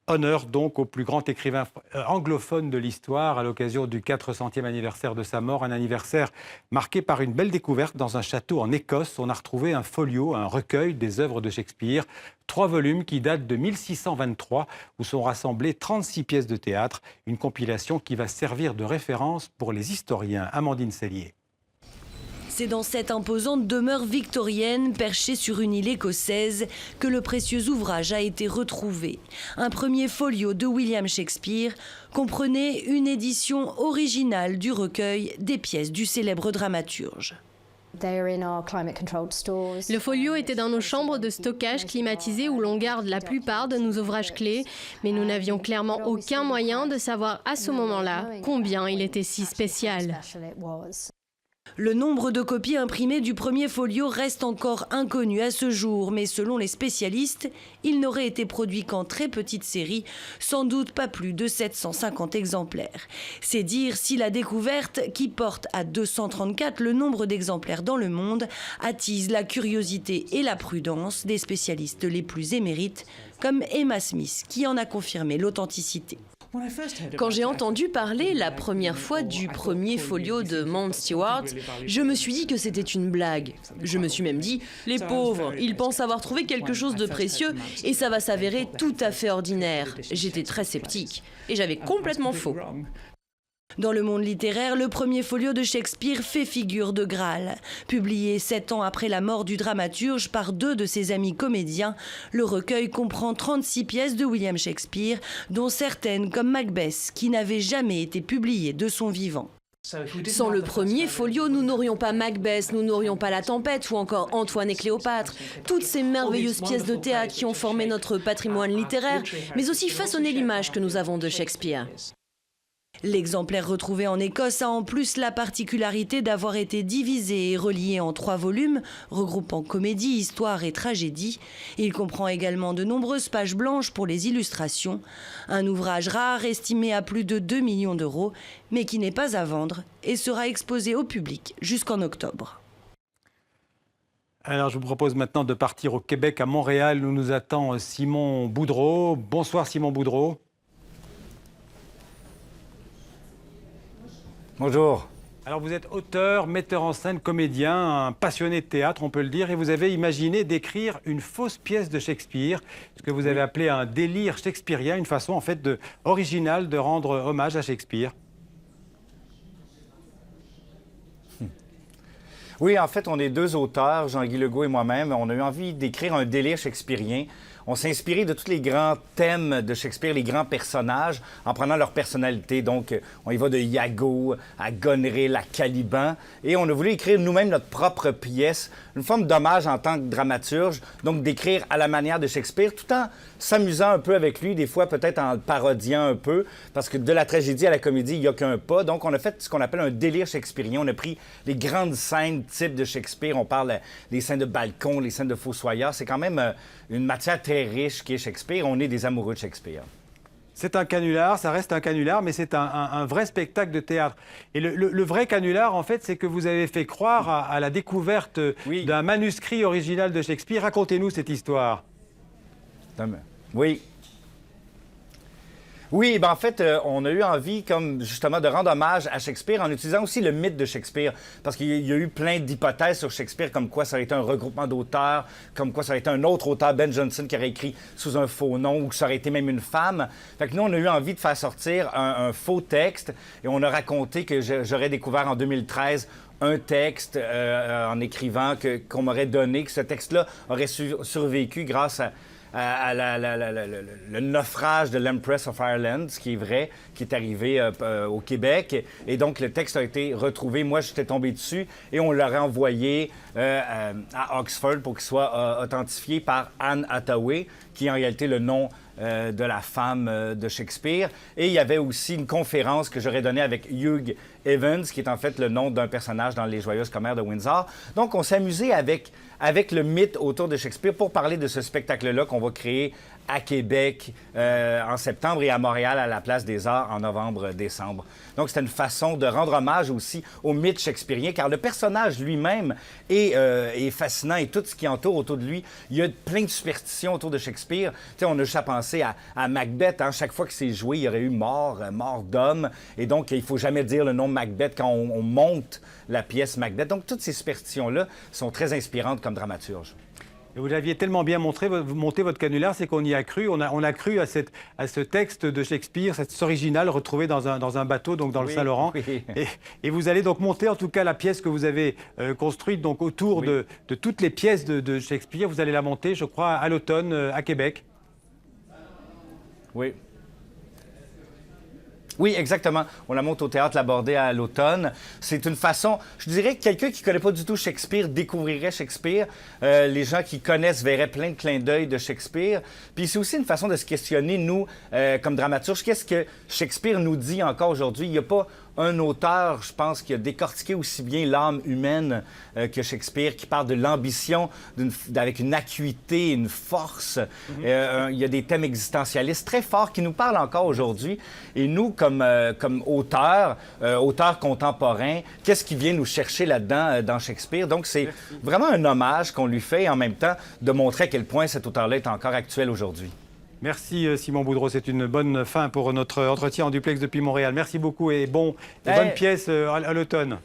Honneur donc au plus grand écrivain anglophone de l'histoire à l'occasion du 400e anniversaire de sa mort, un anniversaire marqué par une belle découverte dans un château en Écosse. On a retrouvé un folio, un recueil des œuvres de Shakespeare, 3 volumes qui datent de 1623 où sont rassemblées 36 pièces de théâtre, une compilation qui va servir de référence pour les historiens. Amandine Sellier. C'est dans cette imposante demeure victorienne, perchée sur une île écossaise, que le précieux ouvrage a été retrouvé. Un premier folio de William Shakespeare comprenait une édition originale du recueil des pièces du célèbre dramaturge. Le folio était dans nos chambres de stockage climatisées où l'on garde la plupart de nos ouvrages clés, mais nous n'avions clairement aucun moyen de savoir à ce moment-là combien il était si spécial. Le nombre de copies imprimées du premier folio reste encore inconnu à ce jour, mais selon les spécialistes, il n'aurait été produit qu'en très petite série, sans doute pas plus de 750 exemplaires. C'est dire si la découverte, qui porte à 234 le nombre d'exemplaires dans le monde, attise la curiosité et la prudence des spécialistes les plus émérites, comme Emma Smith, qui en a confirmé l'authenticité. Quand j'ai entendu parler la première fois du premier folio de Mount Stewart, je me suis dit que c'était une blague. Je me suis même dit, les pauvres, ils pensent avoir trouvé quelque chose de précieux et ça va s'avérer tout à fait ordinaire. J'étais très sceptique et j'avais complètement faux. Dans le monde littéraire, le premier folio de Shakespeare fait figure de Graal. Publié 7 ans après la mort du dramaturge par 2 de ses amis comédiens, le recueil comprend 36 pièces de William Shakespeare, dont certaines comme Macbeth, qui n'avaient jamais été publiées de son vivant. Sans le premier folio, nous n'aurions pas Macbeth, nous n'aurions pas La Tempête ou encore Antoine et Cléopâtre. Toutes ces merveilleuses pièces de théâtre qui ont formé notre patrimoine littéraire, mais aussi façonné l'image que nous avons de Shakespeare. L'exemplaire retrouvé en Écosse a en plus la particularité d'avoir été divisé et relié en 3 volumes, regroupant comédie, histoire et tragédie. Il comprend également de nombreuses pages blanches pour les illustrations. Un ouvrage rare estimé à plus de 2 millions d'euros, mais qui n'est pas à vendre et sera exposé au public jusqu'en octobre. Alors, je vous propose maintenant de partir au Québec, à Montréal, où nous attend Simon Boudreau. Bonsoir Simon Boudreau. Bonjour. Alors vous êtes auteur, metteur en scène, comédien, un passionné de théâtre, on peut le dire, et vous avez imaginé d'écrire une fausse pièce de Shakespeare, ce que vous avez appelé un délire shakespearien, une façon en fait originale de rendre hommage à Shakespeare. Oui, en fait, on est 2 auteurs, Jean-Guy Legault et moi-même. On a eu envie d'écrire un délire shakespearien. On s'est inspiré de tous les grands thèmes de Shakespeare, les grands personnages, en prenant leur personnalité. Donc, on y va de Iago à Goneril, à Caliban. Et on a voulu écrire nous-mêmes notre propre pièce, une forme d'hommage en tant que dramaturge, donc d'écrire à la manière de Shakespeare, tout en s'amusant un peu avec lui, des fois peut-être en le parodiant un peu, parce que de la tragédie à la comédie, il n'y a qu'un pas. Donc, on a fait ce qu'on appelle un délire shakespearien. On a pris les grandes scènes type de Shakespeare. On parle des scènes de balcon, les scènes de fossoyeurs. C'est quand même une matière très riche qui est Shakespeare. On est des amoureux de Shakespeare. C'est un canular, ça reste un canular, mais c'est un vrai spectacle de théâtre. Et le vrai canular, en fait, c'est que vous avez fait croire à la découverte d'un manuscrit original de Shakespeare. Racontez-nous cette histoire. Oui. Oui, ben en fait, on a eu envie, comme justement, de rendre hommage à Shakespeare en utilisant aussi le mythe de Shakespeare. Parce qu'il y a eu plein d'hypothèses sur Shakespeare, comme quoi ça aurait été un regroupement d'auteurs, comme quoi ça aurait été un autre auteur, Ben Jonson, qui aurait écrit sous un faux nom, ou que ça aurait été même une femme. Fait que nous, on a eu envie de faire sortir un faux texte, et on a raconté que j'aurais découvert en 2013 un texte en écrivant qu'on m'aurait donné, que ce texte-là aurait survécu grâce à le naufrage de l'Empress of Ireland, ce qui est vrai, qui est arrivé au Québec. Et donc, le texte a été retrouvé. Moi, j'étais tombé dessus et on l'aurait envoyé à Oxford pour qu'il soit authentifié par Anne Hathaway, qui est en réalité le nom de la femme de Shakespeare. Et il y avait aussi une conférence que j'aurais donnée avec Hugh Evans, qui est en fait le nom d'un personnage dans Les Joyeuses Commères de Windsor. Donc, on s'est amusé avec le mythe autour de Shakespeare pour parler de ce spectacle-là qu'on va créer à Québec en septembre et à Montréal à la Place des Arts en novembre-décembre. Donc, c'était une façon de rendre hommage aussi au mythe shakespearien, car le personnage lui-même est fascinant et tout ce qui entoure autour de lui. Il y a plein de superstitions autour de Shakespeare. Tu sais, on a juste à penser à Macbeth. Hein? Chaque fois que c'est joué, il y aurait eu mort d'homme. Et donc, il ne faut jamais dire le nom Macbeth quand on monte la pièce Macbeth. Donc, toutes ces superstitions-là sont très inspirantes comme dramaturge. Et vous l'aviez tellement bien monté votre canulaire, c'est qu'on y a cru. On a cru à ce texte de Shakespeare, cet original retrouvé dans un bateau, donc dans le Saint-Laurent. Oui. Et vous allez donc monter, en tout cas, la pièce que vous avez construite donc autour de toutes les pièces de Shakespeare. Vous allez la monter, je crois, à l'automne, à Québec. Oui. Oui, exactement. On la monte au Théâtre Labordé à l'automne. C'est une façon... Je dirais que quelqu'un qui ne connaît pas du tout Shakespeare découvrirait Shakespeare. Les gens qui connaissent verraient plein de clins d'œil de Shakespeare. Puis c'est aussi une façon de se questionner, nous, comme dramaturges. Qu'est-ce que Shakespeare nous dit encore aujourd'hui? Il n'y a pas un auteur, je pense, qui a décortiqué aussi bien l'âme humaine que Shakespeare, qui parle de l'ambition avec une acuité, une force. Il y a des thèmes existentialistes très forts qui nous parlent encore aujourd'hui. Et nous, comme auteurs contemporains, qu'est-ce qui vient nous chercher là-dedans dans Shakespeare? Donc, c'est vraiment un hommage qu'on lui fait et en même temps de montrer à quel point cet auteur-là est encore actuel aujourd'hui. Merci Simon Boudreau, c'est une bonne fin pour notre entretien en duplex depuis Montréal. Merci beaucoup et bonne pièce à l'automne.